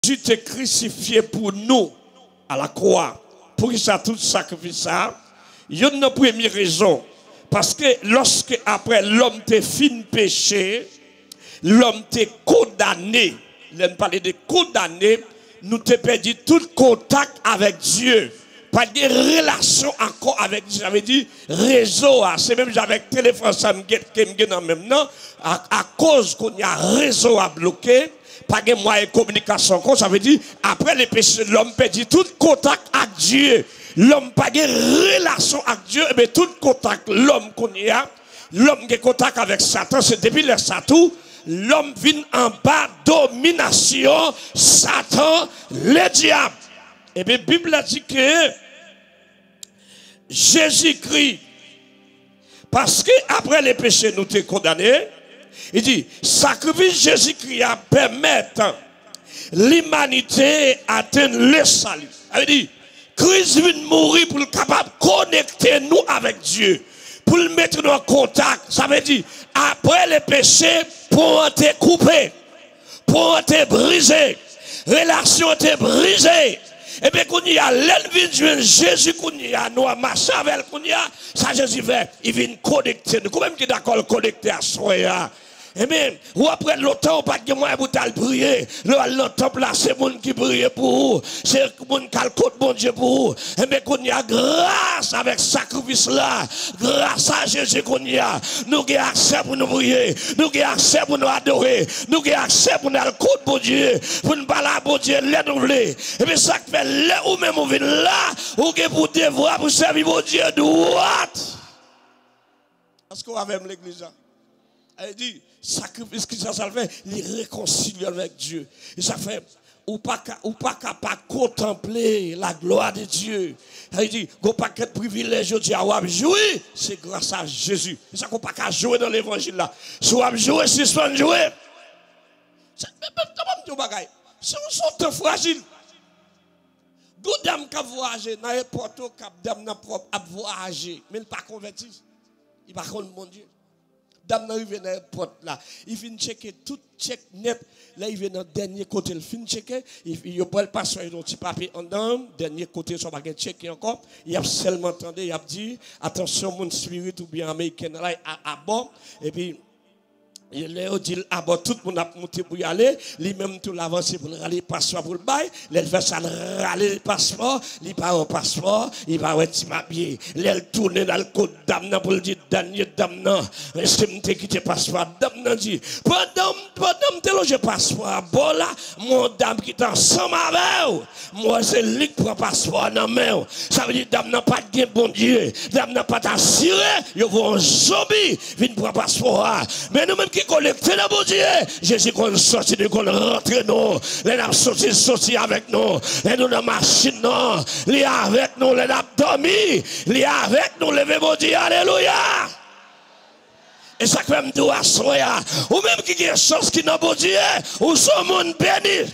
Jésus t'est crucifié pour nous à la croix. Pour ça, tout sacrifice ça. Il y a une première raison. Parce que lorsque après l'homme t'est fin péché, l'homme t'est condamné. L'homme parle de condamné, nous t'es perdu tout contact avec Dieu. Pas de relation encore avec Dieu. J'avais dit réseau. C'est même avec téléphone, ça me guette en même temps. À cause qu'on y a réseau à bloquer, pas de moyen de communication. Ça veut dire, après les péchés, l'homme perd tout contact avec Dieu. L'homme pas de relation avec Dieu, mais tout contact, l'homme qu'on y a, l'homme qui a contact avec Satan, c'est depuis le Satan, l'homme vient en bas, domination, Satan, le diable. Et bien, la Bible a dit que Jésus-Christ, parce que après les péchés, nous sommes condamnés, il dit, sacrifice Jésus-Christ à permettre l'humanité atteindre le salut. Il dit, Christ vient mourir pour être capable de connecter nous avec Dieu, pour le mettre en contact. Ça veut dire, après les péchés, pour te couper, pour te briser, relation te briser. Et bien, quand il y a l'envie Jésus, quand il y a nous marché avec ça Jésus fait, il vient connecter. Nous, même qui est d'accord connecter à soi. Et bien, ou après longtemps, pas de moyen pour t'aller prier. Le temple là, c'est le monde qui prie pour vous. C'est le monde qui a le côté bon Dieu pour vous. Et bien, qu'on y a grâce avec sacrifice là, grâce à Jésus qu'on y a, nous avons accès pour nous prier, nous avons accès pour nous adorer, nous avons accès pour nous aller le côté bon Dieu, pour nous parler à bon Dieu, les nous voulons. Et bien, ça fait là où même on vient là, ou que pour devoir pour servir bon Dieu droite. Est-ce qu'on va avec l'église là? Elle dit, sacrifice qui ça fait, il réconcilie avec Dieu. Et ça fait, ou pas capable contempler la gloire de Dieu. Elle dit, go pas de privilège de jouer, c'est grâce à Jésus. Et ça qu'on pas qu'à jouer dans l'évangile là. Soit jouer, si soit jouer. C'est un temps fragile. D'où dame qui voyage, n'importe où dame n'a propre à voyager, mais il pas converti. Il pas contre mon Dieu. Dame arrive dans porte là, il vient checker tout check net, là il vient dans dernier côté, il vient checker, il prend le passeport un petit papier en dedans, dernier côté son bagage checker encore, il a seulement entendu, il a dit attention mon spirit ou bien américain là à bord et puis il a dit à bord tout le monde a monté pour y aller, lui-même tout l'avancé pour râler passeport pour le bail, il fait ça râler le passeport, il part au passeport, il va être papier, il tourne dans le code d'amna pour le dire dernier d'amna, est-ce que me quitté passeport d'amna dit pendant te loger passeport bon là mon dame qui est ensemble avec moi c'est lui qui prend passeport dans main, ça veut dire dame n'a pas de bon Dieu, dame n'a pas assuré, il va un zombie vient prendre passeport, mais nous même qui collecte dans bon Dieu, Jésus qu'on sorti de qu'on rentre nous, les n'a sorti avec nous, les nous dans machine non, les avec nous, les n'a dormi, les avec nous, levé bon Dieu, alléluia. Et ça fait me doit soya, ou même qui a chance qui n'a bon Dieu, ou son monde béni.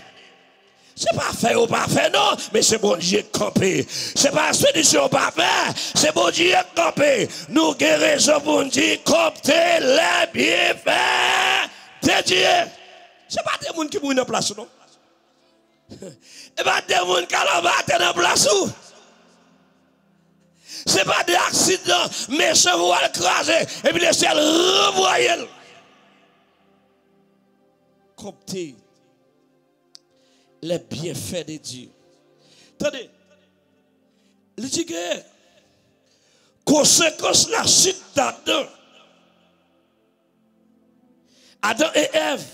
C'est pas fait ou pas fait, non, mais c'est bon Dieu campé. C'est pas expédition ou pas fait, c'est bon Dieu campé. Nous avons raison pour dire, compter les bienfaits de Dieu. C'est pas des gens qui mourent dans la place, non? C'est pas des gens qui ont dans la place. C'est pas des accidents, mais ça va écraser et puis laisser le renvoyer. Compter les bienfaits de Dieu. Attendez, il dit que conséquence la chute d'Adam. Adam et Ève,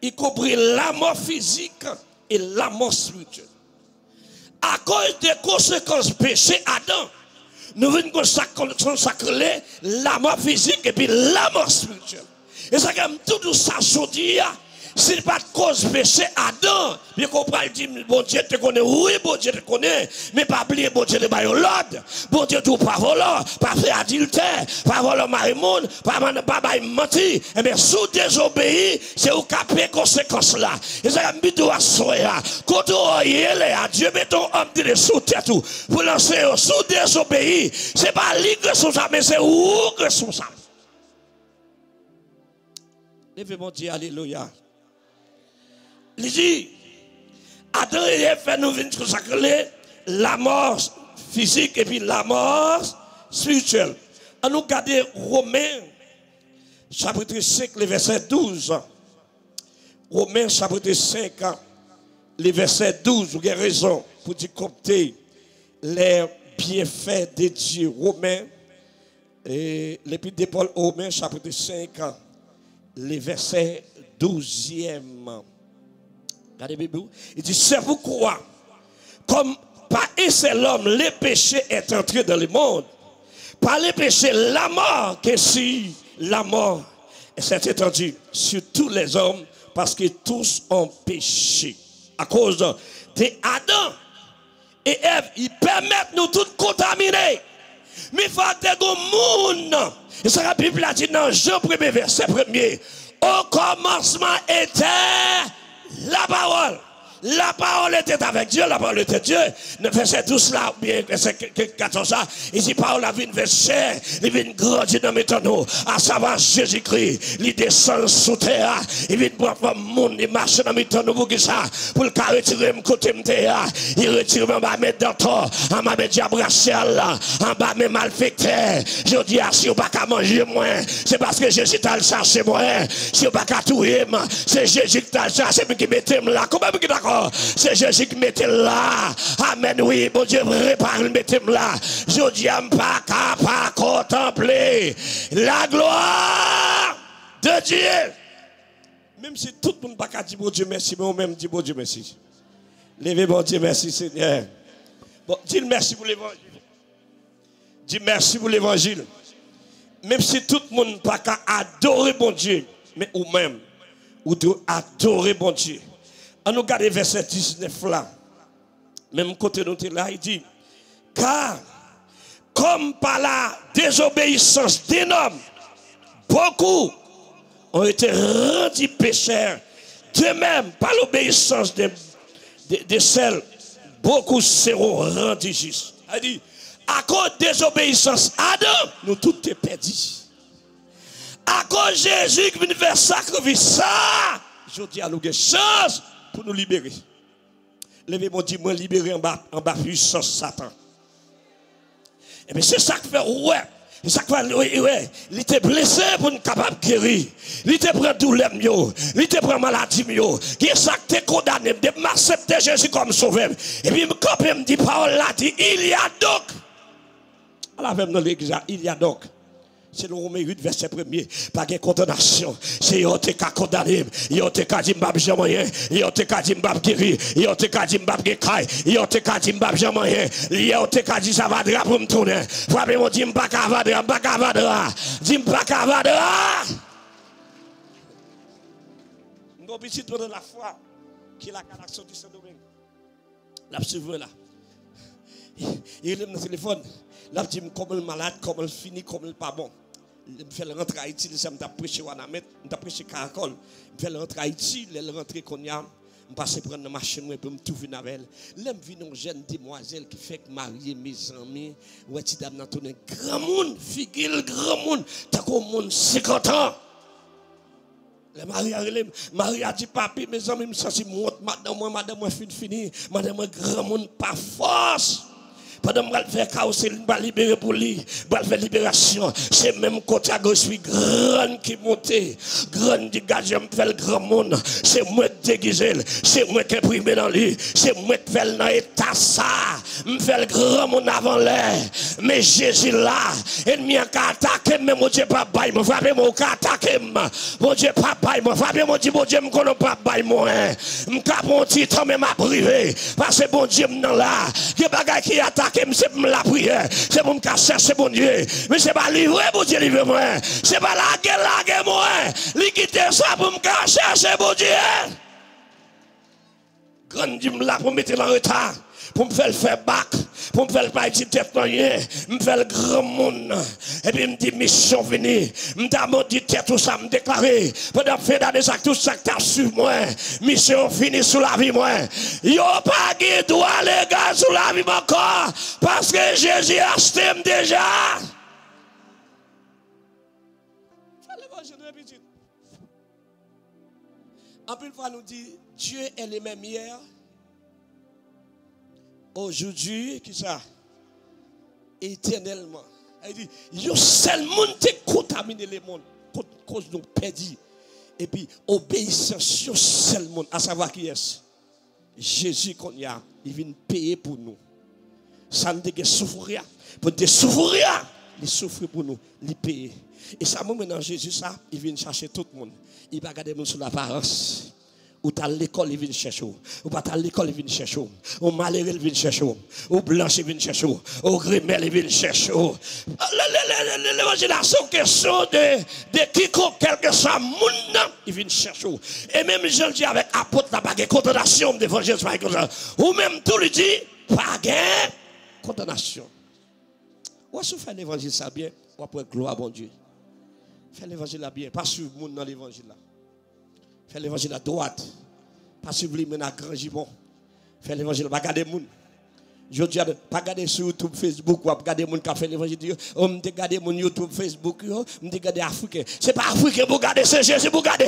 y compris la mort physique et la mort spirituelle. À cause des conséquences péché Adam, nous venons consacrer la mort physique et puis la mort spirituelle. Et ça comme tout ça aujourd'hui. Si n'est pas de cause péché Adam, bien qu'on parle dit bon Dieu te connaît, oui bon Dieu te connaît, mais pas oublier bon Dieu de l'ordre, bon Dieu tout pas volant, pas faire adultère, pas voler marimonde, pas mentir, et bien sous désobéir, c'est au capé conséquences là. Et ça me dit à soya, quand on y est à Dieu met ton homme de sous tête tout, pour lancer sous désobéir, c'est pas lui responsable, mais c'est vous responsable. Levez mon Dieu, alléluia. Il dit, Adam et Ève fait nous venir consacrer la mort physique et puis la mort spirituelle. On nous garde Romains chapitre 5, le verset 12. Romains chapitre 5, le verset 12. Vous avez raison pour dire compter les bienfaits de Dieu. Romains, et l'épître de Paul, Romains chapitre 5, le verset 12e. Regardez, il dit, c'est pourquoi, comme par un seul homme, le péché est entré dans le monde, par le péché, la mort, que si la mort s'est étendue sur tous les hommes, parce que tous ont péché. À cause de Adam et Ève, ils permettent nous tous contaminer. Mais il faut que le monde, et ça la Bible a dit dans Jean 1er verset 1er, au commencement était la parole. La parole était avec Dieu, la parole était Dieu. Ne verset 12 là, bien, verset 14 là, il dit, parole a vu une chair, il vient grandir dans mes tonneaux, à savoir Jésus-Christ, il descend sous terre, il vient voir le monde, il marche dans mes tonneaux pour ça, pour le cas retirer mon côté de terre, il retire mon bas mettre dans toi, en bas mettre Diabrachel, en bas mes malfectés. Je dis, si on pas qu'à manger moins, c'est parce que Jésus t'a le cherché moins, si on pas qu'à tout aimer, c'est Jésus qui t'a le cherché, qui mettait là, comment vous d'accord? C'est Jésus qui mettait là. Amen, oui, bon Dieu, prépare le mettait là. Je dis, pas capable contempler la gloire de Dieu. Même si tout le monde n'a pas dit bon Dieu merci, mais moi-même dit bon Dieu merci. Levez bon Dieu merci, Seigneur. Bon, dis merci pour l'évangile. Dis merci pour l'évangile. Même si tout le monde n'a pas adorer bon Dieu, mais ou même, ou doit adorer bon Dieu. On nous regarde verset 19 là. Même côté nous là, il dit, car comme par la désobéissance d'un homme, beaucoup ont été rendus pécheurs. De même, par l'obéissance de celles, beaucoup seront rendus justes. Il dit, à cause de désobéissance Adam, nous tous sommes perdus. À cause de Jésus qui vient faire sacrifice ça, je dis à nous une chance pour nous libérer. Levez mon Dieu, moi libérer en bas puissance Satan. Et bien c'est ça qui fait, ouais. C'est ça qui fait, ouais. Il était blessé pour nous capable de guérir. Il était prend douleur, il était prend maladie, qui est ça qui est condamné, de m'accepter Jésus comme sauveur. Et puis, quand il me dit, parole là, dit, il y a donc. Alors, même dans l'église, il y a donc. C'est le Romains 8, verset 1er. Pas de condamnation. C'est yon te ka condamné. Yon te ka di mbab jamoyen. Yon te ka di mbab guéri. Yon te ka di mbab gekay. Yon te ka di mbab jamoyen. Yon te ka di savadra pour me tourner. Frappez mon dit m'pa kavadra. M'pa kavadra. Di m'pa kavadra. Mon petit de la foi. Qui est la galaxie du Saint-Domingue. La suivre là. Il est dans le téléphone. Là, je dis, comme le malade, comme le fini, comme le pas bon. Je me fais rentrer à Haïti, je me prêché Wanamet, je me prêché Caracol. Je me fais rentrer à Haïti, je rentre qu'on y a. Je passe prendre une machine, je me trouve une avec elle. Là, je vis une jeune demoiselle qui fait marier mes amis. Ouais, tu as un grand monde, figure grand monde. Tu as un monde 50 ans. Marie a dit, papi, mes amis, je me sens madame, moi, fini. Madame, grand monde, pas force. Pendant que je vais faire chaos, je vais libérer pour lui. Je vais faire libération. C'est même côté à gauche, je suis grand qui monte. Grand qui gage, je me fais le grand monde. C'est moi qui déguise. C'est moi qui imprime dans lui. C'est moi qui fais dans l'état ça. Je me fais le grand monde avant l'air. Mais Jésus là, ennemi a attaqué, mais mon Dieu pas bail. Mon frère, mon cas attaqué. Mon Dieu pas bail. Mon frère, mon Dieu, je me connais pas bail. Moi, je me cape mon titre, mais m'a privé. Parce que bon Dieu, non là. Il y a des bagages qui attaquent. C'est pour la prière, c'est pour me chercher bon Dieu. Mais c'est pas livrer pour Dieu livrer moi. C'est pas la moi. Liquider ça pour me chercher bon Dieu. Grand Dieu là pour me mettre en retard. Pour me faire bac, pour me faire pas tête rien, me faire le grand monde. Et puis me dit mission finie. Me dit tête tout ça me déclarer. Pendant faire des actes tout ça que t'as su moi. Mission finie sous la vie moi. Yo pas qui doit les gars sous la vie encore parce que Jésus a acheté déjà. En plus fois nous dit Dieu est le même hier, aujourd'hui, qui ça? Éternellement. Il dit, il y a seul monde qui contaminé le monde, cause nous perdus. Et puis, obéissance, il y a seul monde, à savoir qui est. Jésus qu'on y a, il vient payer pour nous. Ça ne te souffrir. Pour te souffrir, il souffre pour nous, il paye. Et ça, maintenant, Jésus, ça, il vient chercher tout le monde. Il va garder sur l'apparence. Ou t'as l'école, il vient chercher. Ou pas t'as l'école, il vient chercher. Ou malheureux, il vient chercher. Ou blanche, il vient chercher. Ou grimel, il vient chercher. L'évangile, c'est une question de quiconque, quel que soit le monde, il vient chercher. Et même, je dis avec apôtre, la bague condamnation de l'évangile, ou même tout lui dit, pas de condamnation. Ou est-ce que fait l'évangile ça bien, ou après gloire à bon Dieu. Fais l'évangile là bien, pas suivre le monde dans l'évangile là. Fais l'évangile à droite, pas suivre les gens à grand gibon. Fais l'évangile, pas garder les gens. Je dis, pas garder sur YouTube, Facebook, ou pas garder les gens qui font l'évangile. On me regarder mon YouTube, Facebook, on me regarder Africain. Ce n'est pas Africain pour garder, c'est Jésus pour garder.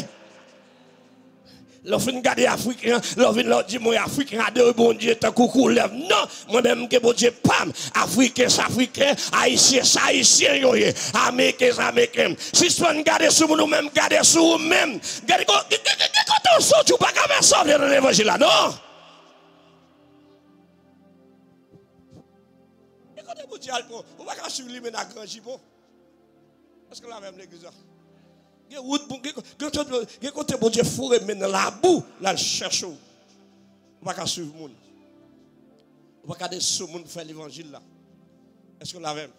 L'offre garder Africain, l'offre dit moi Africain, adore bon Dieu, tant coucou lève. Non, moi-même que bon Dieu, pam, Africain, c'est Africain, Haïtien, c'est Haïtien, yoye, Américain, c'est Américain. Si tu veux garder sur nous-mêmes, garder sur nous-mêmes, garder quand on sort, tu ne peux pas sortir dans l'évangile là, non? Et quand on dit, on va pas suivre lui maintenant grand gibon. Est-ce que la même l'église là? Quand bon Dieu fourré maintenant la boue, là, le cherche. On va pas suivre le monde. On va garder ce monde pour faire l'évangile là. Est-ce que la même?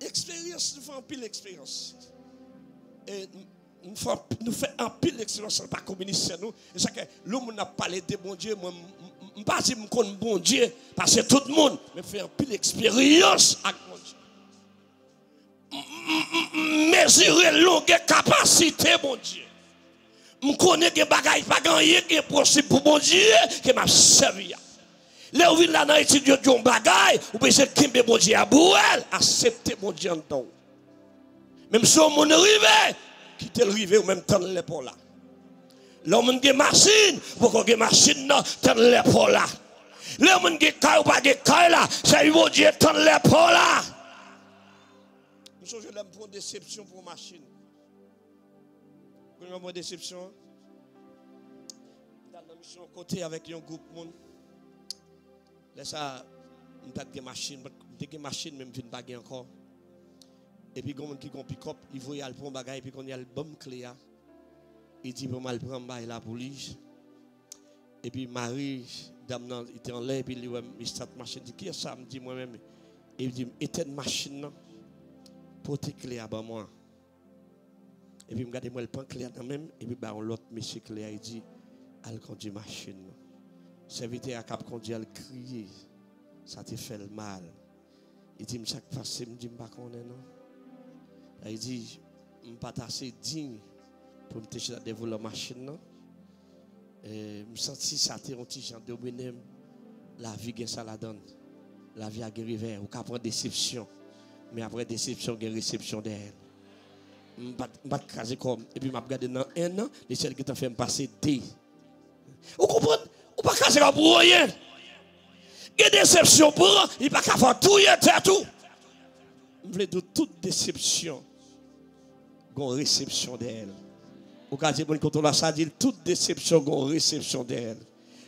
Expérience, nous faisons un pile d'expérience. Nous faisons un pile d'expérience, pas comme ministère nous. Et ça que l'homme n'a pas parlé de bon Dieu, moi, je ne sais pas si je connais bon Dieu, parce que tout le monde, mais fait un pile d'expérience avec mon Dieu. Mesurer longueur capacité, mon Dieu. Je connais que bagaille pas gagné qui est possible pour mon Dieu qui m'a servi. Là où il a dans étudier de bagaille, ou bien c'est qu'il mon Dieu à bouel, accepter mon Dieu en temps. Même si on est arrivé, quitter le rivet ou même tendre l'épaule là. L'homme qui machine, pourquoi que machine non, tendre l'épaule là. L'homme qui caille ou pas qui caille là, c'est mon Dieu tendre l'épaule là. Je l'aime pour déception pour machine. Vous avez une déception? Dans la mission côté avec un groupe de monde. Là, ça, je n'ai pas de machine, même si je n'ai pas encore. Et puis, quand on pick-up, il faut y aller pour un bagage, et puis quand il y a le bon clé, il dit pour mal prendre la police. Et puis, Marie, dame, il était en l'air, et puis il start machine. Il dit, qui est ça? Il me dit moi-même. Et il dit, éteins une machine. Pour tes clés à moi. Et puis, je regarde moi le pan clé dans même. Et puis, l'autre monsieur clé, il dit, elle conduit machine. Serviteur à cap conduit, elle crie. Ça te fait le mal. Il dit, chaque fois, je me dis, je ne sais pas non. Il dit, je ne suis pas assez digne pour me tâcher à dévoiler la machine. Je me sens si ça te un petit genre de la vie que ça la donne. La vie a guéri ou qu'après déception. Mais après déception, il y a réception d'elle. Je ne vais pas caser comme. Et puis, je vais regarder dans un an, les celles qui t'ont fait passer deux. Vous comprenez? Vous ne pas caser comme pour rien. Il y a déception pour eux, il n'y a pas qu'à faire tout, il y a tout. Je veux dire, toute déception, il y a une réception d'elle. Vous regardez, quand on a ça, dit toute déception, il y a une réception d'elle.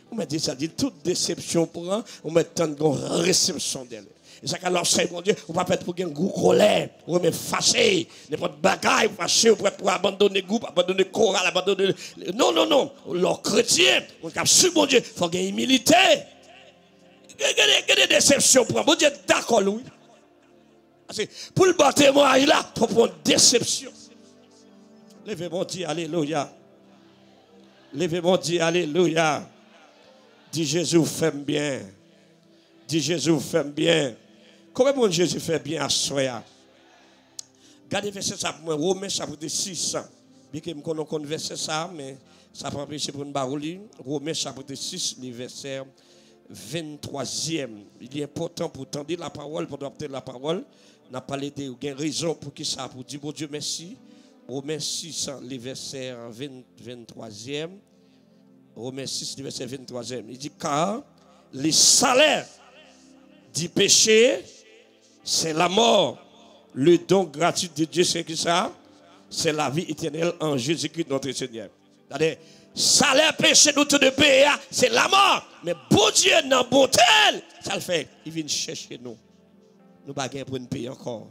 Vous me dites ça, dit toute déception pour eux, on met tant de réception d'elle. Et ça, alors, c'est mon Dieu, on va pas être pour un goût colère, on va me fâcher, n'importe bagaille, fâcher, pour abandonner le goût, abandonner le choral, abandonner. Non, non, non. Leur chrétien, on a su, mon Dieu, il faut qu'il y ait humilité. Il y a des déceptions pour mon Dieu, d'accord, Louis. Parce que pour le bon témoignage là, il faut prendre déception. Levez mon Dieu, alléluia. Levez mon Dieu, alléluia. Dis Jésus, fais bien. Dis Jésus, fais bien. Comment mon Jésus fait bien à soi? Regardez verset ça pour moi, Romains chapitre 6. Bien que je connais verset ça, mais ça prend péché pour une barouli. Romains chapitre 6, le verset 23e. Il est important pour tendre la parole, pour adopter la parole. On a parlé de raison pour qui ça, pour dire bon Dieu merci. Romains 6, le verset 23e. Romains 6, le verset 23e. Il dit car Le salaire du péché, c'est la mort. Le don gratuit de Dieu, c'est qui ça? C'est la vie éternelle en Jésus-Christ notre Seigneur. C'est-à-dire, salaire péché nous de payer, c'est la mort. Mais bon Dieu, dans bon tel, ça le fait. Il vient chercher nous. Nous baguons pour nous payer encore.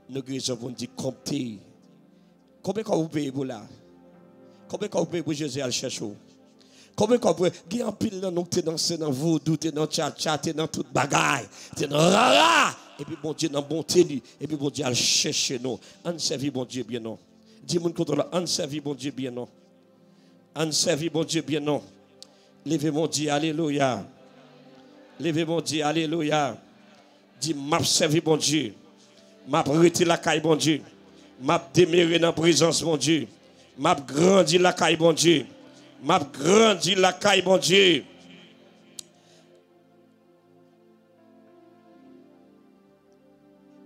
Nous guérissons pour nous dire compter. Combien vous payez pour là? Combien vous payez pour Jésus à le chercher? Combien vous payez? Il y a un pile dans nous, tu es dans vaudou, tu es dans tcha-tcha, tu es dans toute bagaille, tu es dans rara. Et puis bon Dieu, dans bonté, et puis bon Dieu, à le chercher nous. On servit bon Dieu bien non. Dis-moi contre là, on servit bon Dieu bien non. On servit bon Dieu bien non. Levez mon Dieu, alléluia. Levez mon Dieu, alléluia. Dis, m'a servi bon Dieu. M'a arrêté la caille bon Dieu. M'a déméré dans la présence bon Dieu. M'a grandi la caille bon Dieu. M'a grandi la caille bon Dieu.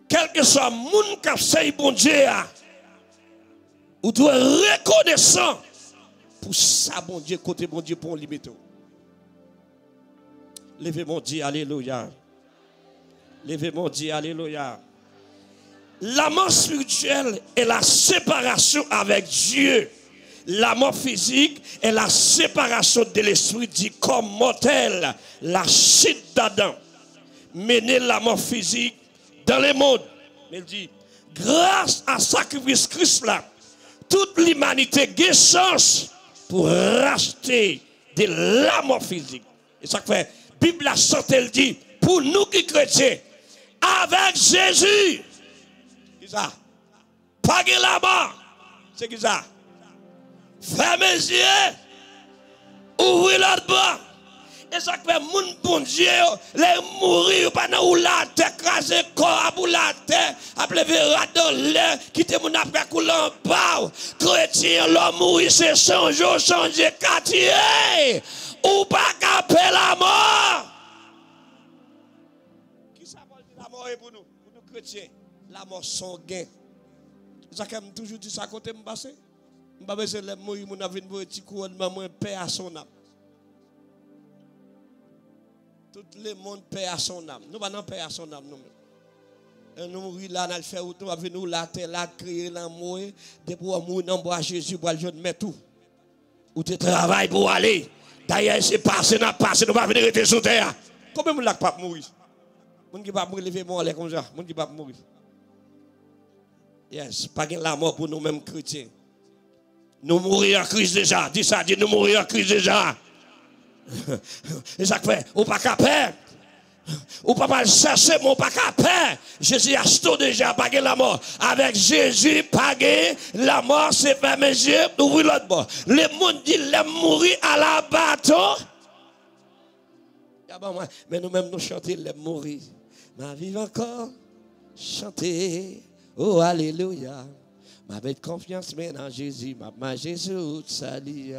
Quel que soit le monde qui a fait bon Dieu, ou doit reconnaissant pour ça bon Dieu, côté bon Dieu pour limiter. Levez mon Dieu, alléluia. Levez mon Dieu, alléluia. La mort spirituelle est la séparation avec Dieu. La mort physique est la séparation de l'esprit du corps mortel. La chute d'Adam menait la mort physique dans le monde. Mais il dit, grâce à sacrifice Christ là, toute l'humanité a chance pour racheter de la mort physique. Et ça fait, la Bible Sainte, elle dit, pour nous qui chrétiens, avec Jésus, c'est ça, pas de la mort, c'est qui ça? Fermez les yeux, ouvrez l'autre bras. Et ça fait mon bon Dieu, les mourir pendant où la terre, écraser corps pour la terre, après verra dans l'air, quitter mon après couler en bas. Chrétien, l'homme mourir, c'est changer quartier. Ou pas caper la mort. Qui ça veut dire la mort est pour nous chrétiens? La mort sans gain. Ça que toujours dit ça à côté de m'bassé. M'bassé les mourir, mon avis pour petit couronnement, moi paix à son âme. Tout le monde paie à son âme. Nous ne paie à son âme. Nous mourir là, nous faire autant, avec nous la terre, là, créer l'amour, depuis qu'on mourir dans bois Jésus, pour le mettre tout. Ou tu travailles pour aller. D'ailleurs, c'est passé, nous ne va venir rester sous terre. Combien de gens ne pas mourir? Les gens qui ne pas mourir, levez-moi comme ça. Les gens qui ne pas mourir. Yes, pas la mort pour nous-mêmes chrétiens. Nous mourir en Christ déjà. Dis ça, dis nous mourir en Christ déjà. Et ça fait, ou pas capable. Ou pas chercher, mais pas capable. Jésus a acheté déjà, pas la mort. Avec Jésus, pas la mort, c'est faire mes yeux, ouvrir l'autre bord. Le monde dit, les mourir à la bateau. Mais nous-mêmes, nous chantons, les mourir. Ma vie encore, chanter, oh alléluia. Ma bête confiance maintenant Jésus, ma Jésus, salut.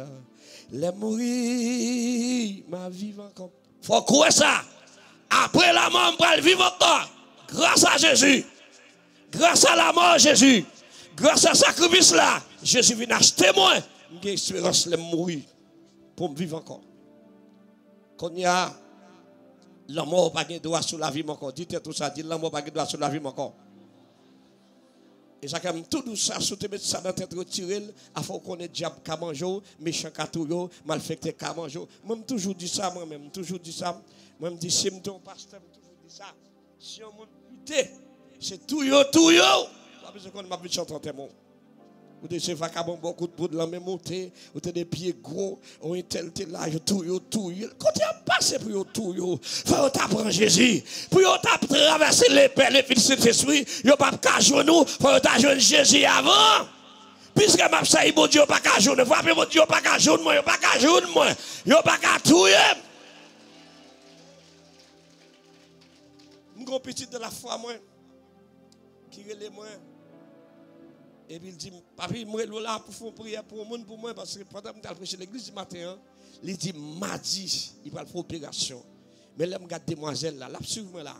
Les mourir, ma vie encore. Faut croire ça. Après la mort, on va vivre encore. Grâce à Jésus. Grâce à la mort, Jésus. Grâce à ce sacrifice là, Jésus vient acheter moi. J'ai espérance de mourir pour me vivre encore. Quand il y a la mort, pas de droit sur la vie encore. Dites tout ça, dites la mort, pas de droit sur la vie encore. Et ça comme tout ça, si tu mets ça dans tête retiré, il faut qu'on ait diable qu'à manger, méchant qu'à tout, malfecté qu'à manger. Moi, je toujours dit ça, moi-même, toujours dit ça. Moi, je dis, si je suis pasteur, je toujours dit ça. Si on m'a c'est tout yo. Pas besoin qu'on m'a vu chanter un témoin. Ou des vagabonds, beaucoup de poudre, la même montée, ou des pieds gros, ou un tel là, tout yo. Quand tu as passé pour yo tout yo, faut t'apprendre Jésus. Pour yo traverser les pères, les fils de l'esprit, yo pas qu'à jouer nous, faut t'ajouter Jésus avant. Puisque m'a saï bon Dieu pas qu'à jouer, ne frappez mon Dieu pas qu'à jouer moi, yo pas qu'à jouer moi, yo pas qu'à touyer. Mon petit de la foi moi, qui relève moi. Et puis il dit, papi, moi là pour faire prière pour le monde, pour moi, parce que pendant que je prêché l'église du matin, il dit, mardi, il va faire opération. Mais là, je regarde demoiselle là, suivre moi là.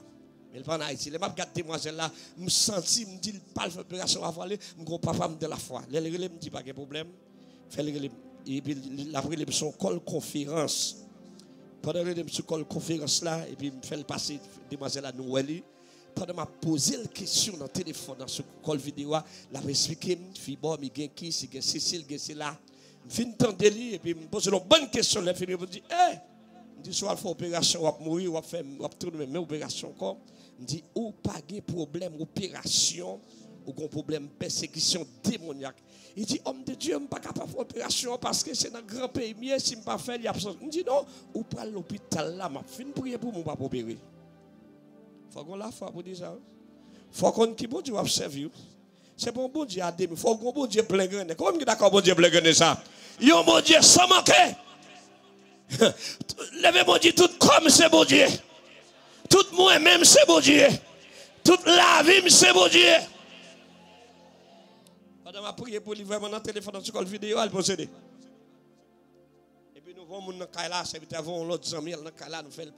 Mais il pas en Haïti. Là, je regarde demoiselle là, je me sens, me dit, il parle faire opération avant aller, mon papa me dit la foi. Là, il me dit, pas de problème. Et puis, après, il son call conférence. Pendant que je suis sur la conférence là, et puis je me fais passer demoiselle à Noël, pendant que je posé la question dans le téléphone, dans ce call vidéo, la expliqué, je suis bon, mais qui, c'est Cécile, c'est là. Je finis de délire, et puis je me pose une bonne question, je me dis, je dis, soit je fais opération, on va mourir, on va tourner mes opérations comme. Je dis, ou pas de problème, opération, ou un problème persécution démoniaque. Il dit, homme de Dieu, je ne suis pas capable de faire opération parce que c'est dans un grand pays. Si je ne suis pas fait, il y a besoin. Je dis, non, ou pas l'hôpital là, je vais prier pour moi, pas opérer. Il faut qu'on la fasse pour dire ça. Il faut qu'on qui bon Dieu va servir. C'est bon, bon Dieu à demi. Il faut qu'on bon Dieu plein grain. Comment est-ce d'accord, bon Dieu plein grain ça? Il y a bon Dieu sans manquer. Levez mon Dieu, tout comme c'est bon Dieu. Tout moi-même c'est bon Dieu. Toute la vie c'est bon Dieu. Pendant ma prière pour lui vraiment dans le téléphone dans le vidéo, elle possède. Et puis nous voyons dans Kaila, c'est vite avant l'autre ami dans Kaila, nous fait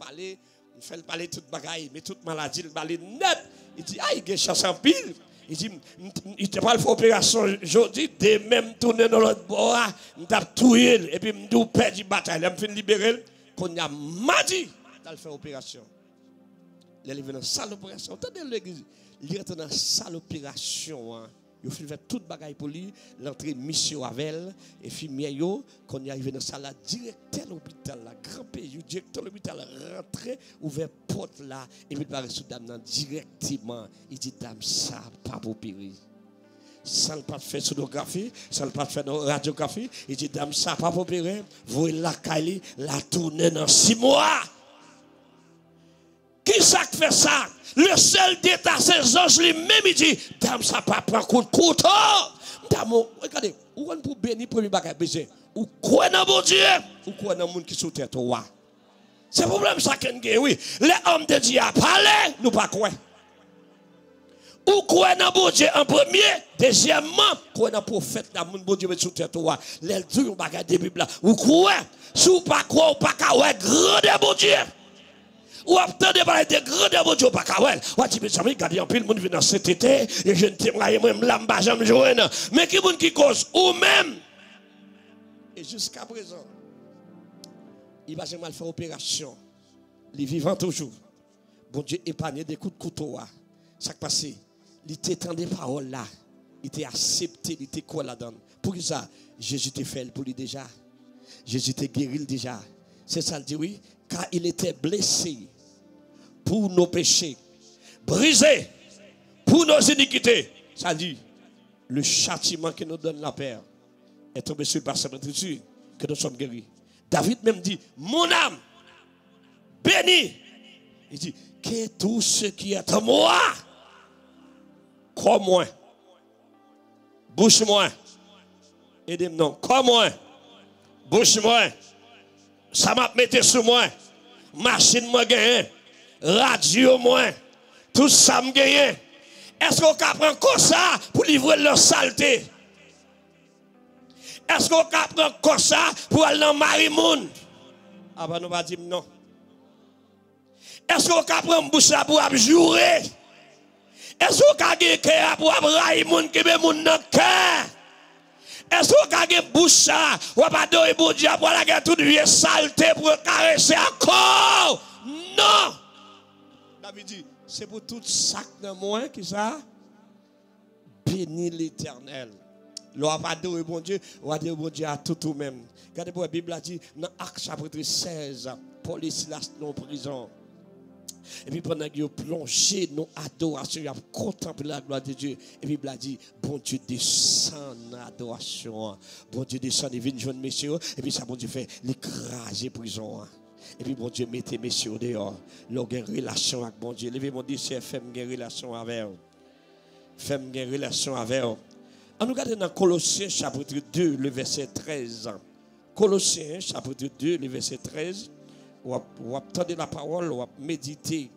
parler toute bagaille, mais toute maladie, le balai net. Il dit ah, il y a chasse en pile. Il dit il te parle faire opération aujourd'hui, de même tourner dans l'autre bord, on t'a tué et puis nous perdre bataille, on fait libérer qu'on a mardi dans faire opération. Il est venu dans la salle d'opération. Attendez l'église, il est dans la salle d'opération. Il fait faire toute bagaille pour lui, l'entrée mission avec elle, et puis mieux quand il est arrivé dans la salle, directeur de l'hôpital, grand pays, directeur de l'hôpital, rentré, ouvert porte là, et puis il parle sous dame directement. Il dit, dame, ça pas pour opérer. Ça ne pas faire sonographie, ça ne pas faire radiographie. Il dit, dame, ça pas pour opérer. Vous la Kali, la tourner dans 6 mois. Qui ça fait ça? Le seul d'état, c'est anges lui-même, il dit, dame, ça pas prendre coup de couteau. Dame, regardez, où on peut bénir premier bagage baiser? Ou quoi dans bon Dieu? Ou quoi dans le monde qui sous tête toi? C'est le problème ça qu'on a, oui. Les hommes de Dieu a parlé, nous pas quoi. Ou quoi dans bon Dieu en premier, deuxièmement, quoi dans prophète dans monde bon Dieu sous tête toi. Les deux bagage de Bible là. Ou quoi? Sous pas quoi ou pas quoi, grand de bon Dieu. Ou attendez parler de grand bon Dieu pas kawel. Ou ti mes amis garder en pile monde vient dans cet été et je ne t'aimerais même lamba jamais joindre. Mais qui monde qui cause ou même et jusqu'à présent il va jamais faire opération. Il vivant toujours. Bon Dieu épargné des coups de couteau. Ça qui passe, il t'étend des paroles là. Il t'a accepté, il t'a quoi là-dedans. Pour ça, Jésus t'a fait pour lui déjà. Jésus t'a guéri déjà. C'est ça le dit oui. Car il était blessé pour nos péchés, brisé pour nos iniquités. Ça dit, le châtiment que nous donne la paix est tombé sur le passage de Jésus, que nous sommes guéris. David même dit, mon âme, béni. Il dit, que tout ce qui est en moi, comme moi, bouche moi, aidez-moi, comme moi, bouche moi. Ça m'a mis sur moi. Machine moi gagné. Radio moi. Tout ça me gagné. Est-ce qu'on prend comme ça pour livrer leur saleté? Est-ce qu'on prend comme ça pour aller dans Marimoun? Ah ben nous va dire non. Est-ce qu'on prend bouche pour abjurer? Est-ce qu'on prend cœur pour abjurer moun qui be moun dans cœur? Est-ce qu'on a une bouche ou pas de bon Dieu pour la guerre toute vie saleté pour caresser encore? Non! David dit, c'est pour tout sac de moi qui ça? Bénis l'Éternel. L'on pas de bon Dieu, on va dire bon Dieu à tout même. Regardez pour la Bible a dit dans Actes chapitre 16, Paul et Silas dans prison. Et puis pendant qu'ils ont plongé dans l'adoration, ils ont contemplé la gloire de Dieu. Et puis il a dit, bon Dieu descend dans l'adoration. Bon Dieu descend, il vient joindre messieurs. Et puis ça, bon Dieu fait l'écraser prison. Et puis bon Dieu mettez messieurs dehors. Leur une relation avec bon Dieu. Levez mon Dieu, c'est femme une relation avec eux. Femme une relation avec eux. On nous regarde dans Colossiens chapitre 2, le verset 13. Colossiens chapitre 2, le verset 13. Ou attendez la parole, ou méditer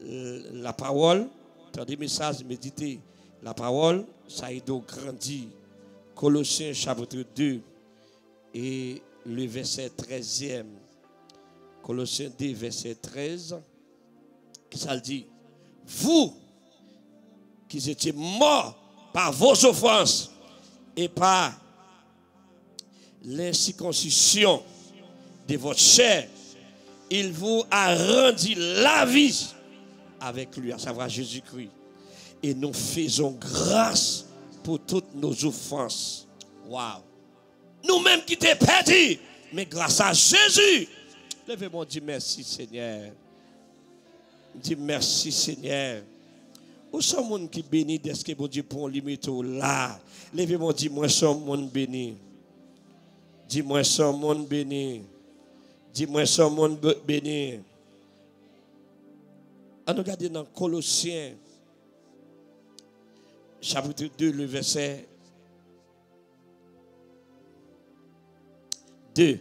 la parole, attendez le message, méditer la parole, ça a donc grandi. Colossiens chapitre 2 et le verset 13e. Colossiens 2, verset 13, ça le dit, vous qui étiez morts par vos offenses et par l'incirconcision de votre chair, il vous a rendu la vie avec lui, à savoir Jésus-Christ. Et nous faisons grâce pour toutes nos offenses. Waouh! Nous-mêmes qui t'es perdus, mais grâce à Jésus. Levez-moi, dis merci Seigneur. Dis merci Seigneur. Où sont les gens qui bénissent de ce que bon Dieu pour limite là? Levez-moi, dis-moi, sont les gens bénis. Dis-moi, sont les gens bénis. Dis-moi, sont les gens bénis. On regarde dans Colossiens, chapitre 2, le verset 2.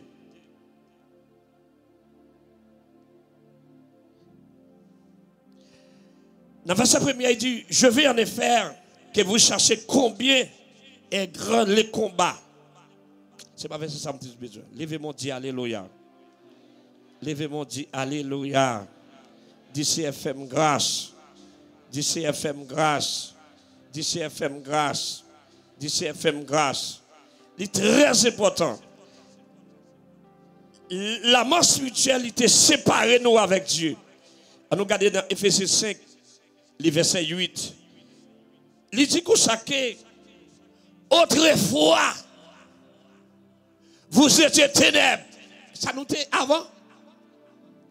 Dans le verset premier, il dit, je vais en effet que vous cherchez combien est grand le combat. C'est pas verset ça me dit besoin. Levez-moi, dit alléluia. Levez-moi, dit alléluia. Dis CFM grâce. Dis CFM grâce. Dis CFM grâce. Dis CFM grâce. C'est très important. La mort spirituelle était séparée nous avec Dieu. On nous regarde dans Éphésiens 5, le verset 8. Il dit que autrefois, vous étiez ténèbres. Ça nous était avant.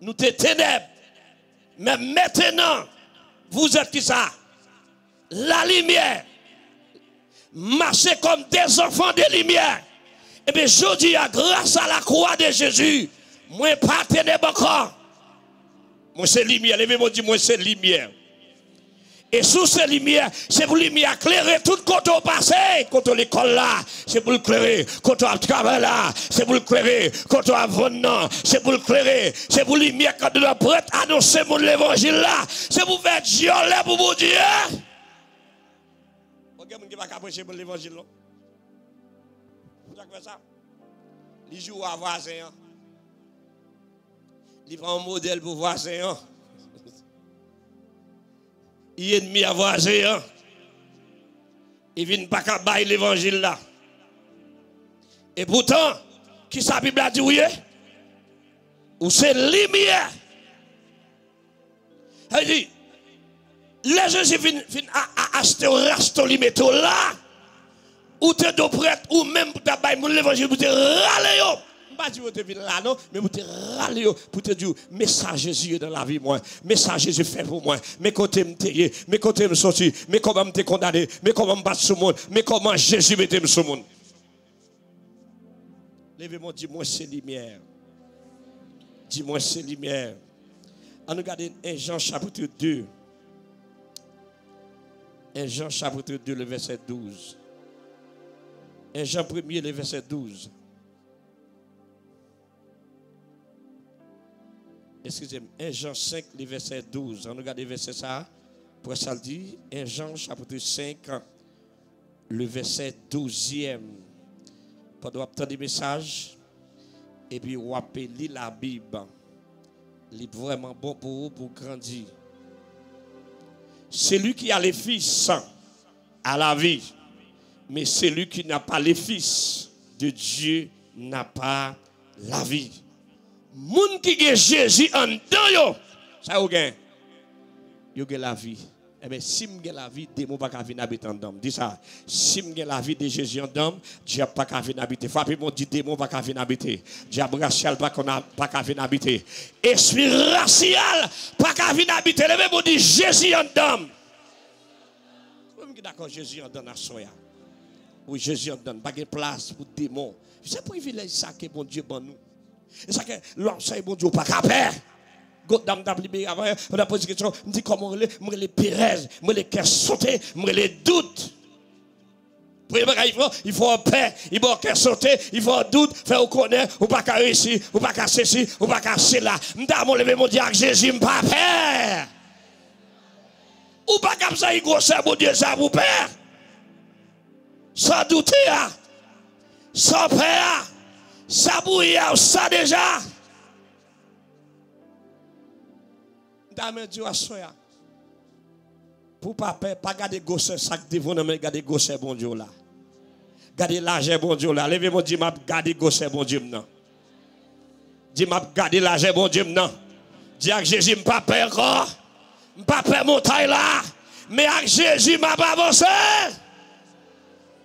Nous étions ténèbres. Mais maintenant, vous êtes qui ça? La lumière. Marchez comme des enfants de lumière. Et bien, je dis, grâce à la croix de Jésus, moi, pas ténèbres encore. Moi, c'est lumière. Levez-moi, dis, moi, c'est lumière. Et sous ces lumières, c'est pour lumière éclairer tout côté au passé, côté l'école là, c'est pour éclairer, côté au travail là, c'est pour éclairer, côté au venant, c'est pour éclairer, c'est pour lumière quand on prête à annoncer mon l'évangile là, c'est pour faire Dieu là pour vous dire. Ok, vous ne pouvez pas prêcher pour l'évangile là. Vous avez fait ça? Les jours à voisin, ils prennent un modèle pour voisin. Il est ennemi à voisin. Il ne vient pas qu'à bailler l'évangile là. Et pourtant, qui sa Bible a dit oui? Ou c'est lumière. Il dit, les Jésus viennent acheter au resto limite là. Ou te do prête, ou même pour ta bailler l'évangile, pour te râler. Pas dire que tu là non, mais vous te râler pour te dire message Jésus dans la vie moi, message Jésus fait pour moi, mais côté me tailler, mais côté me sortir, mais comment me condamner, mais comment me battre sur le monde, mais comment Jésus mette sur le monde. Levez-moi, dis-moi c'est lumière. Dis-moi c'est lumière. On regarde 1 Jean chapitre 2. 1 Jean chapitre 2 le verset 12. 1 Jean 1er le verset 12. Excusez-moi, 1 Jean 5, le verset 12. On regarde le verset ça. Pour ça, le dit, 1 Jean chapitre 5, le verset 12e. Pendant obtenir des messages, et puis on appelle la Bible. C'est vraiment bon pour vous, pour grandir. Celui qui a les fils a la vie, mais celui qui n'a pas les fils de Dieu n'a pas la vie. Moun qui a Jésus en dedans yo, ça ou gain, yo gain la vie. Eh bien, si m'gain la vie, démon pas venir habiter en dedans. Dis ça. Si m'gain la vie de Jésus en dedans, diable pas venir habiter. Frappez mon dit démon pas venir habiter. Diable racial pas venir habiter. Esprit racial pas venir habiter. Le même dit Jésus en dedans. Vous êtes d'accord Jésus en dedans à soya. Oui, Jésus en dedans, pas de place pour démon. C'est privilège ça que bon Dieu bon nous. Et ça que l'homme ça bon Dieu pas capable. Dame libéré avant on a posé question, me dit comment les Pérez, me les cœur sauté, me les doutes. Il faut un paix, il faut un cœur sauté, il faut un doute, faire au connaître, ou pas qu'à réussir, ou pas qu'à ceci, ou pas qu'à cela. M'dame lever mon diable Jésus m'pas père. Ou pas comme ça il grosse mon Dieu ça vous père. Sans douter, sans peur, sans bouillir, ça déjà. Dame Dieu a soya. Pour pas garder gosse sac devant mais garder gosse bon Dieu là. Garder l'argent bon Dieu là. Levez-moi dit m'a garder gosse bon Dieu non. Dis m'a garder l'argent bon Dieu non. Dis avec Jésus m'pas peur encore. M'pas peur montagne là. Mais avec Jésus m'a pas avancé.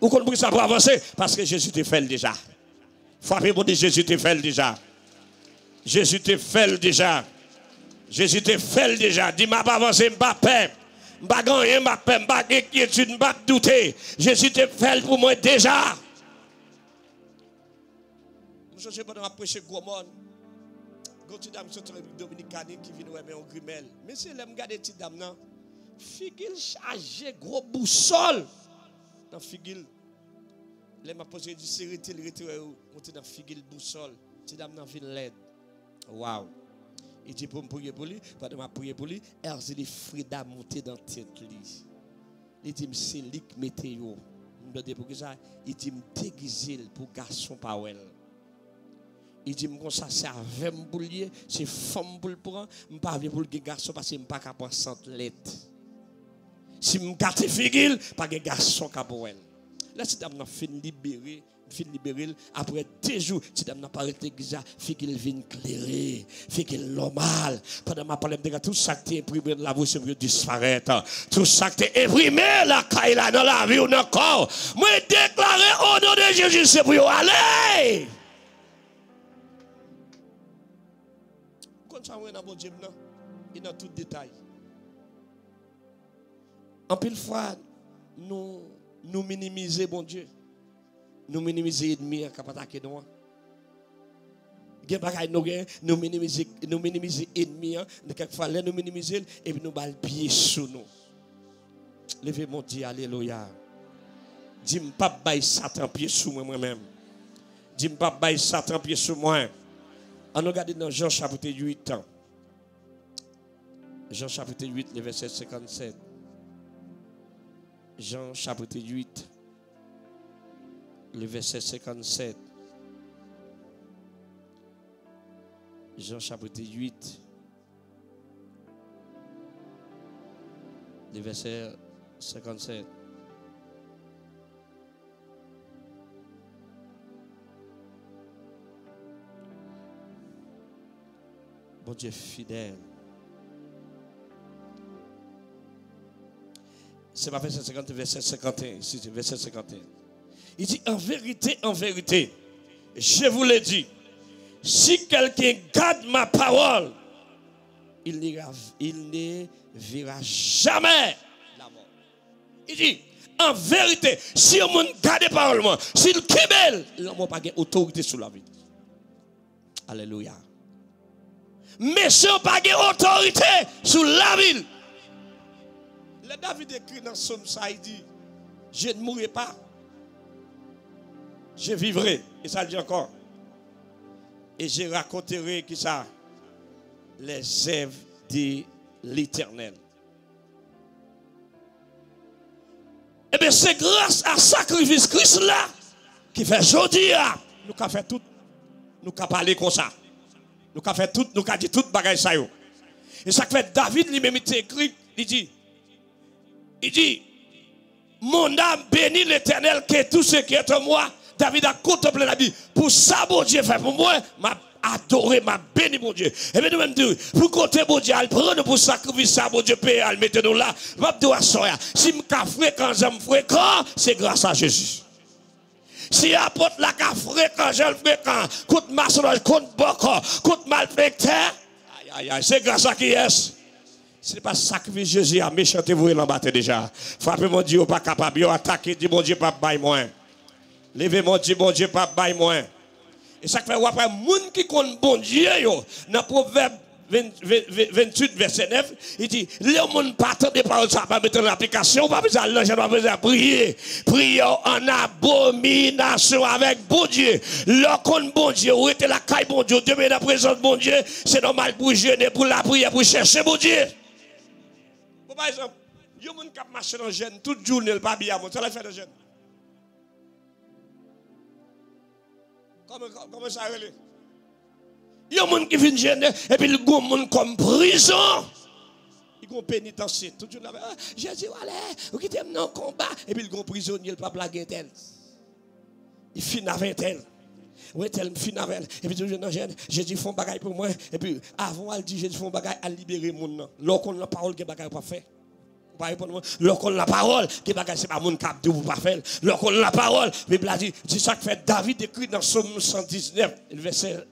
Vous comprenez ça pour avancer parce que Jésus te fait déjà. Frappez pour dire Jésus te fait déjà. Jésus te fait déjà. Jésus te fait déjà. Dis m'a pas avancé, m'pas peur. M'pas gagner, m'pas peur, m'pas inquiétude, m'pas douter. Jésus te fait pour moi déjà. Je suis pas prêcher gros monde. Quand tu dame sur République dominicaine qui vient ouais mais on grimel. Mais c'est là me garder petite dame là. Figil chargé gros boussole dans figil. Là m'a posé du sérété le retirer monter dans figil boussole. Petite dame dans ville l'aide. Waouh. Il dit pour me prier pour lui, pendant m'a prier pour lui, elle dit Frida monter dans tête lui. Il dit c'est lui qui météo. Me demande pour ça, il dit me déguiser pour garçon Powell. Il dit comme ça c'est avec me boulier, c'est femme pour le prendre, me pas pour le garçon parce que me pas capable 100 lettres. Si me gâte figil, pas de garçon capable. Là si dame n'a fin libérer après 2 jours, si dame n'a pas arrêté ça, figil vient clairer, figil normal. Pendant ma parole de tout ça qui est imprimé dans la voix c'est disparaître. Tout ça qui est imprimé la caille là dans la vie ou dans le corps. Moi déclarer au nom de Jésus c'est pour aller. Ça dans bon Dieu il dans tout détail. En pile fois nous minimiser bon Dieu. Nous minimiser ennemi qui pas attaquer nous. Gen bagay nous minimiser ennemi quelquefois là nous minimiser et puis nous bal pied sous nous. Levez mon Dieu alléluia. Dis pas bail Satan pied sous moi-même. Dis pas bail Satan pied sous moi. On regarde dans Jean chapitre 8. Jean chapitre 8, le verset 57. Jean chapitre 8, le verset 57. Jean chapitre 8, le verset 57. Bon Dieu fidèle. C'est pas verset 50, verset 51. Ici, verset 51. Il dit, en vérité, je vous l'ai dit, si quelqu'un garde ma parole, il ne verra jamais la mort. Il dit, en vérité, si on garde la parole, s'il kibel, l'homme n'a pas d'autorité sur la vie. Alléluia. Mais si on n'a pas d'autorité sur la ville. Le David écrit dans Somme ça, il dit, je ne mourrai pas, je vivrai. Et ça le dit encore. Et je raconterai qui ça, les œuvres de l'Éternel. Et bien c'est grâce à sacrifice Christ là qui fait aujourd'hui, nous avons fait tout, nous avons parlé comme ça. Nous avons fait tout, nous avons dit tout bagaille ça. Et ça fait David lui-même il écrit, il dit, mon âme bénit l'Éternel que tout ce qui est en moi. David a contemplé la vie. Pour ça, mon Dieu fait pour moi, m'a adoré, m'a béni, mon Dieu. Et bien, nous même dire, pour côté, mon Dieu, prendre pour sacrifier ça, mon Dieu, payer, al mettre nous là. M'a dit, si m'ka fréquent, j'aime fréquent, c'est grâce à Jésus. Si apporte la ka fréquent, j'aime fréquent, coûte maçonnage, coûte boko, coûte malfecteur, c'est grâce à qui est. Ce n'est pas sacrifice Jésus à méchanter vous l'embattre déjà. Frappez mon Dieu, pas capable de attaquer, dit mon Dieu, pas bail moins. Levez mon Dieu, pas bail moins. Et ça fait après, moun qui compte bon Dieu, dans Proverbe 28, verset 9, il dit, les gens partent des paroles, ça va mettre en application, pas besoin de l'argent, pas besoin de prier. Priez en abomination avec bon Dieu. Lorsqu'on bon Dieu, où était la caille bon Dieu, Dieu met la présence bon Dieu, c'est normal pour jeûner, pour la prière, pour chercher bon Dieu. Par exemple, il y a des gens qui marchent dans le jeûne, toute journée, pas bien, ça la fait le jeûne. Comment ça relève? Il y a des gens qui viennent jeûner, et puis il y a des gens comme prison. Ils ont pénitencier. Tout le monde a dit, Jésus, allez, vous quittez mon combat. Et puis il y a des prisonniers, il ne peut pas blaguer tel. Il finit avec tel. Oui, tel fin avec. Et puis, j'ai dit, font bagaille pour moi. Et puis, avant, elle dit, j'ai dit, font bagaille à libérer mon nom. Lorsqu'on a la parole, que bagaille pas fait. Lorsqu'on a la parole, que bagaille, c'est pas mon cap de vous pas faire. Lorsqu'on a la parole, la Bible a dit, c'est ça que fait David écrit dans Psaume 119, verset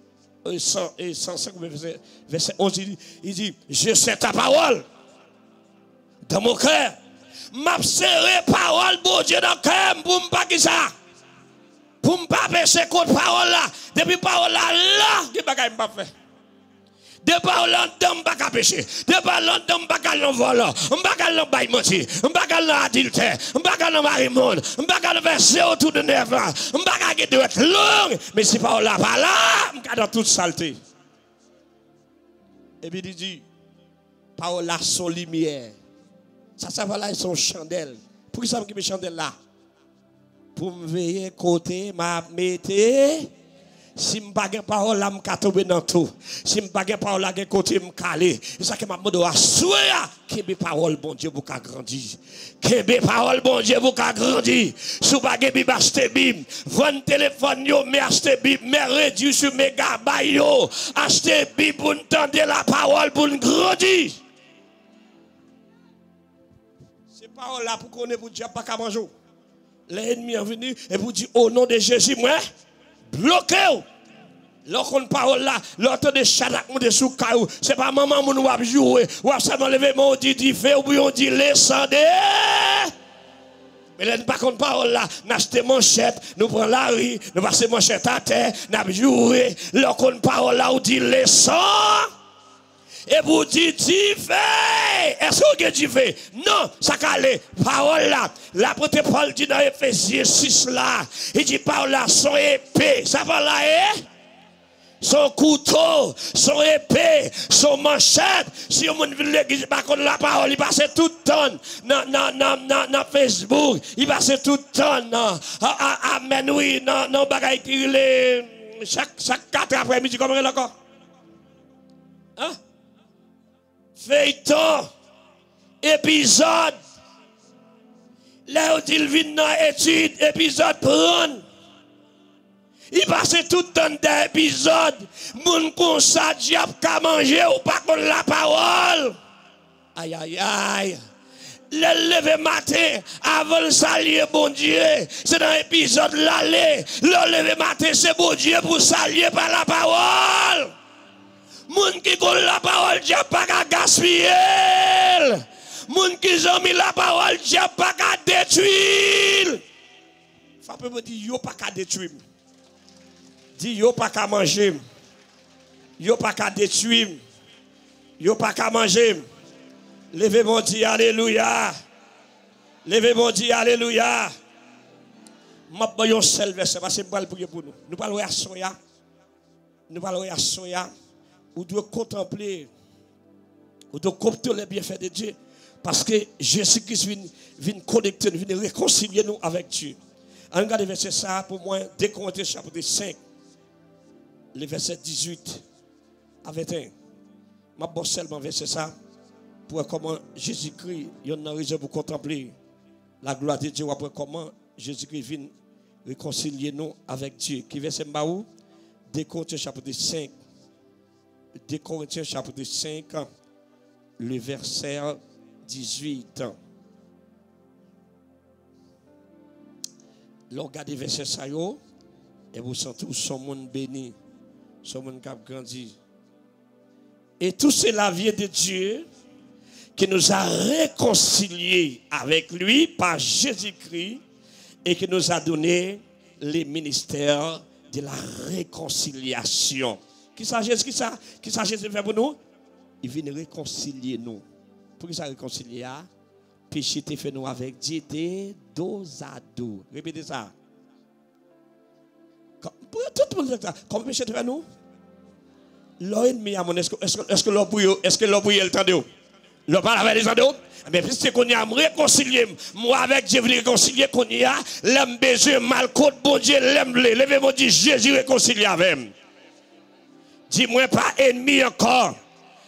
105, verset 11, il dit, je sais ta parole dans mon cœur. M'a serré parole, bon Dieu, dans le cœur, pour me pas qui ça. Pour ne pas pécher contre parole là. Depuis parole là, qui bagaille pas fait. Depuis parole là, on pas qu'à pécher. Depuis parole là, on pas qu'à l'envoler. On pas qu'à l'envoyer mentir. On pas qu'à l'adultère. On pas qu'à l'envoyer monde. On pas qu'à verser autour de 9 ans. On pas qu'à être long. Mais si parole là, pas là, on qu'à dans toute saleté. Et puis il dit, parole là, son lumière. Ça va là, son chandelle. Pour qui ça me chandelle là? Pour me veiller côté, m'a mettez. Si je n'ai pas de parole, je vais tomber dans tout. Si je n'ai pas de parole, je vais côté, je vais caler. C'est ça que je vais dire. Soyez que mes paroles, bon Dieu, vous grandir. Que mes paroles, bon Dieu, vous grandir. Si vous n'avez pas acheté Bible, votre téléphone, mais achetez Bible, mais réduit sur mes gabailles, achetez Bible pour entendre la parole, pour grandir. Ces paroles-là, pour qu'on ait pour Dieu, pas qu'à manger. L'ennemi est venu et vous dit au nom de Jésus, moi, bloquez-vous. Lorsqu'on parle là, l'autre de chadak ou de soukaou, c'est pas maman moun wap jouer, ou seulement lever mon dit fait ou bien on dit descendez. Mais là, pas qu'on parle là, n'achetez manchette, nous prenons la rue, nous passons manchette à terre, nous jouer. Lorsqu'on parle là, on dit descend. Et vous dites, tu fais. Est-ce que tu fais? Non, ça calé. Parole là. L'apôtre Paul dit dans Ephésiens 6 là. Il dit parole là, son épée. Ça va là, son couteau, son épée, son manchette. Si on veut l'église, par contre, la parole, il passe tout le temps dans Facebook. Il passe tout le temps. Amen, oui, non, bagaille qui est. Chaque 4 après-midi, comment il est encore? Hein? Feuilleton, épisode, là où il vient dans l'étude, épisode prendre. Il passe tout le temps d'épisode, moun kon sa diable ka manger ou pas contre la parole. Aïe, aïe, aïe. Le lever matin, avant le saluer, bon Dieu, c'est dans l'épisode l'aller. Le lever matin, c'est bon Dieu pour saluer par la parole. Moun qui connaît la parole, Dieu pas qu'à gaspiller. Moun qui ont mis la parole, Dieu pas qu'à détruire. Faut pas dire yo pas qu'à détruire. Dis yo pas qu'à manger. Yo pas qu'à détruire. Yo pas qu'à manger. Levez mon Dieu, alléluia. Levez mon Dieu, alléluia. M'a pas yon seul verset parce que je vais prier pour nous. Nous parlons à soya. Nous parlons à soya. Vous devez contempler, vous devez contempler les bienfaits de Dieu. Parce que Jésus-Christ vient connecter, vient réconcilier nous avec Dieu. On regarde le verset ça pour moi, 2 Corinthiens chapitre 5, le verset 18 à 21. Je vais seulement verset ça pour voir comment Jésus-Christ a une raison pour contempler la gloire de Dieu, pour comment Jésus-Christ vient réconcilier nous avec Dieu. Qui verset où? 2 Corinthiens chapitre 5. 2 Corinthiens chapitre 5, le verset 18. Regardez le verset ça, et vous sentez où son monde béni, son monde qui a grandi. Et tout cela vient de Dieu qui nous a réconciliés avec lui par Jésus-Christ et qui nous a donné les ministères de la réconciliation. Qui ça Jésus fait pour nous? Il vient réconcilier nous. Pour qui ça réconcilier? Péché te fait nous avec Dieu de dos à dos. Répétez ça. Tout le monde dit ça. Comment péché te fait nous? L'ennemi à mon est-ce que l'obouille le temps de le parle avec les gens. Mais puisque qu'on y a réconcilié, moi avec Dieu, vous réconcilier qu'on y a, l'homme besoin mal contre bon Dieu, l'aime le. Levez-moi, dit Jésus réconcilié avec moi. Dis-moi pas ennemi encore.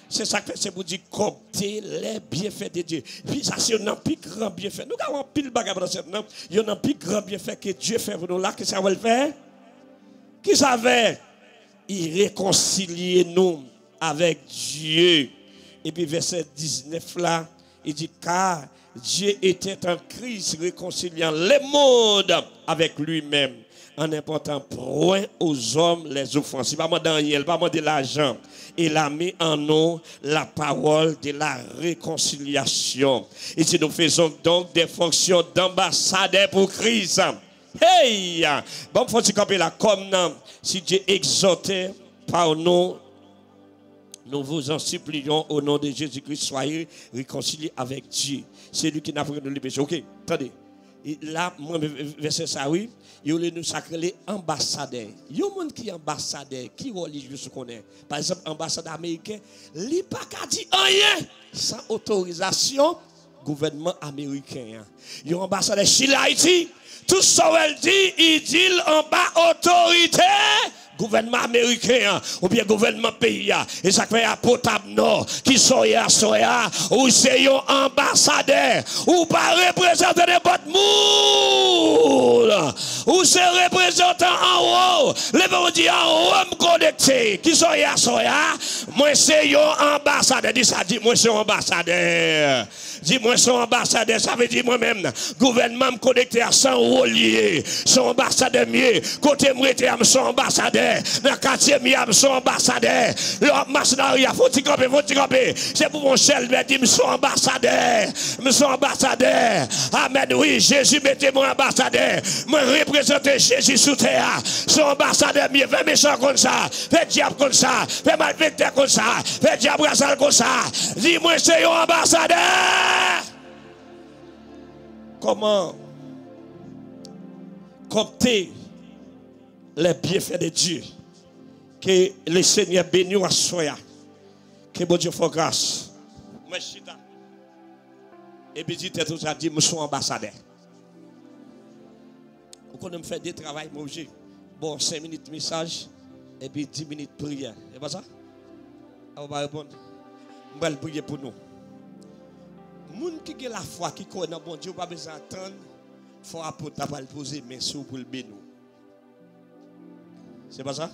C'est ça que c'est pour dire compter les bienfaits de Dieu. Puis ça, c'est un plus grand bienfait. Nous avons un pile bagage dans cette nom. Il y a un plus grand bienfait que Dieu fait pour nous là. Qu'est-ce que ça va le faire? Qui savait? Il réconciliait nous avec Dieu. Et puis verset 19 là, il dit car Dieu était en Christ réconciliant le monde avec lui-même en important point aux hommes les offenses. Il va demander Daniel, pas demander l'argent. Il a mis en nous la parole de la réconciliation. Et si nous faisons donc des fonctions d'ambassadeurs pour Christ. Hey! Bon, faut se camper là comme si Dieu exhortait par nous. Nous vous en supplions au nom de Jésus-Christ, soyez réconciliés avec Dieu. C'est lui qui n'a pas de le péché. Ok, attendez. Et là, moi, verset ça, oui. Il y a nous sacrer les ambassadeurs. Il y a des gens qui sont ambassadeurs, qui religieux se connaissent. Par exemple, ambassadeur américain, il n'y a pas qu'à dire rien sans autorisation gouvernement américain. Il y a un ambassadeur chez Haïti. Tout ce qu'elle dit, il dit en bas autorité. Gouvernement américain ou bien gouvernement pays et ça fait à potable nord qui soya ou c'est un ambassadeur ou pas représentant de votre monde ou c'est représentant en haut les gens dit en haut me connecté qui soya moi c'est un ambassadeur dit ça dit moi c'est un ambassadeur dis moi c'est un ambassadeur ça veut dire moi-même gouvernement me connecté à 100 reliés son ambassadeur mieux côté moi j'étais son ambassadeur dans le quartier miam son ambassadeur l'homme machineria faut t'y camper c'est pour mon chef mais dit son ambassadeur amen oui Jésus mettez mon ambassadeur moi représenter Jésus sous terre son ambassadeur mieux fait méchant comme ça fait diable comme ça fait malfaiteur comme ça fait diable comme ça dis moi c'est un ambassadeur. Comment compter les bienfaits de Dieu que le Seigneur bénit à soi que bon Dieu fasse grâce moi chita et puis dit tout ça dit je suis ambassadeur on connaît faire des travail moi bon 5 minutes message et puis 10 minutes prière c'est pas ça on va répondre on va prier pour nous moun qui a la foi qui connaît bon Dieu pas besoin d'attendre faut apporter pas le poser mais sous pour le bénir c'est pas ça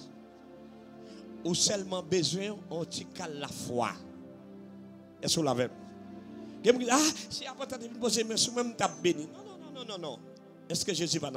ou seulement besoin on t'y la foi est-ce que vous l'avez ah si apporter de poser mais sous même t'a béni non est-ce que Jésus va